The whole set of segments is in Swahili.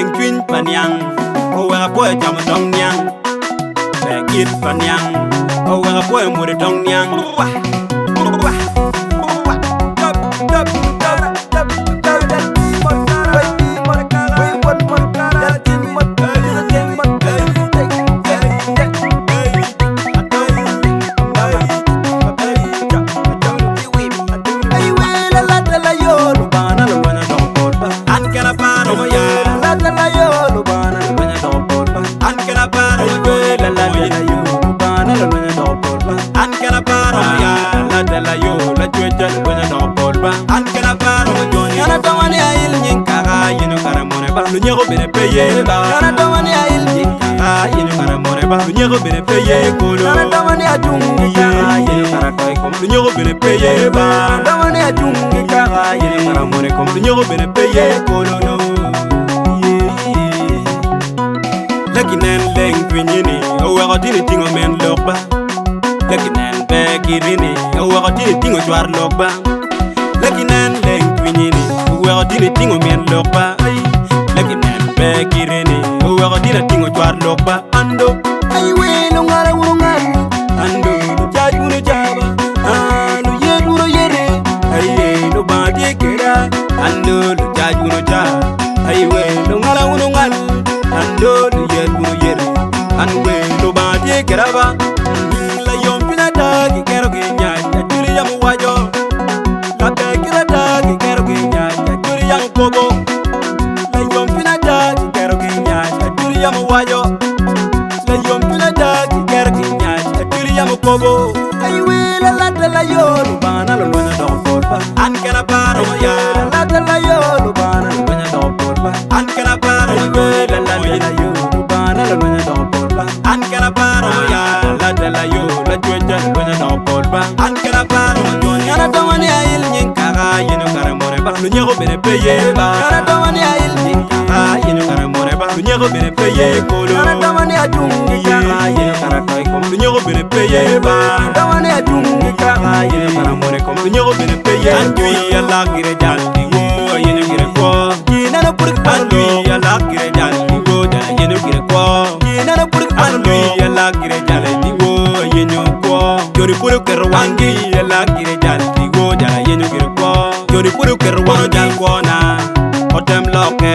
leng twin panyang o wa boy jam dong nyang be kid panyang o wa boy mo de dong nyang lu ñego bene paye ba kana domani ayil jinka yinu kara more ba lu ñego bene paye kolo kana domani ajungi ka yinu kara koy kom lu ñego bene paye ba domani ajungi ka yinu kara more kom lu ñego bene paye kolo no lakinen leng twinini o wa dini tingo men lokba lakinen be kirini o wa dini tingo jwar lokba lakinen leng twinini o wa dini tingo men lokba be kireni o wa dina tingo jwar lokba ando ay we no ngara wuro ngari ando no jaju no jaba ando yedu no yere ay no ba de kera ando no jaju no jaba ay we no ngara wuro ngari ando no yedu no yere ando we no ba de kera ba la yom pina da ki kero ke nya ta tuli ya mu wajo la be kira da ki kero ke nya ta tuli ya mu kobo yamu wajo la yompila da ki ker ki nyaaj atiri yamu kobo ay wela la la yolu bana lo na do porba an kana baro ya la la yolu bana lo na do porba an kana baro wela la yolu bana lo na do porba an kana baro ya la la yolu la joja lo na do porba an kana baro yana do mani ayil nyin kara yinu kara more ba lu nyego bene peye ba yana do mani ayil nyin kara yinu kara more ba lu nyego bene peye kolo kana domani ajungi kara yinu kara koy kom lu nyego bene peye ba domani ajungi kara yinu kara more kom lu nyego bene peye andui yalla gire jaldi wo yinu gire ko kina na pur andui yalla gire jaldi wo da yinu gire ko kina na pur andui yalla gire jaldi wo yinu ko jori pur ker wangi yalla gire jaldi wo da yinu gire ko jori pur ker wangi jal ko na otem loke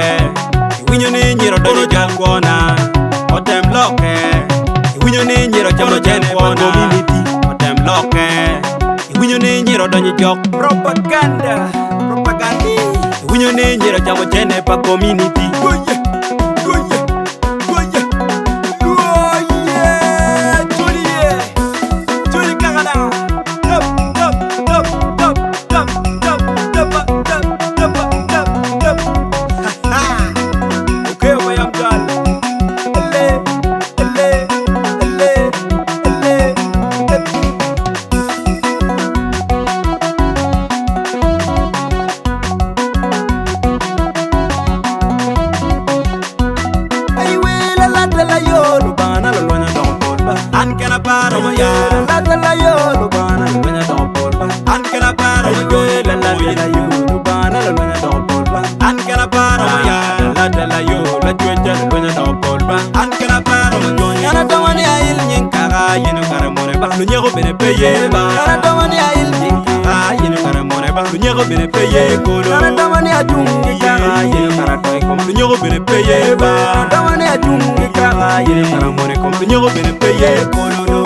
winyo ni nyiro dono jal ko na otem loke winyo ni nyiro jamo jen ko na otem loke winyo ni nyiro donyi jok propaganda winyo ni nyiro jamo jen pa community an kana baro ya la la yolu bana lo na do porba an kana baro ya la yolu bana lo na do porba an kana baro ya la yolu la joja lo na do porba an kana baro yana do mani ayil nyin kara yinu kara more ba lu nyego bene peye ba yana do mani ayil nyin kara yinu kara more ba lu nyego bene peye kolo yana do mani ajungi kara yinu kara koy kom lu nyego bene peye ba do mani ajungi kara yinu kara more kom lu nyego bene peye kolo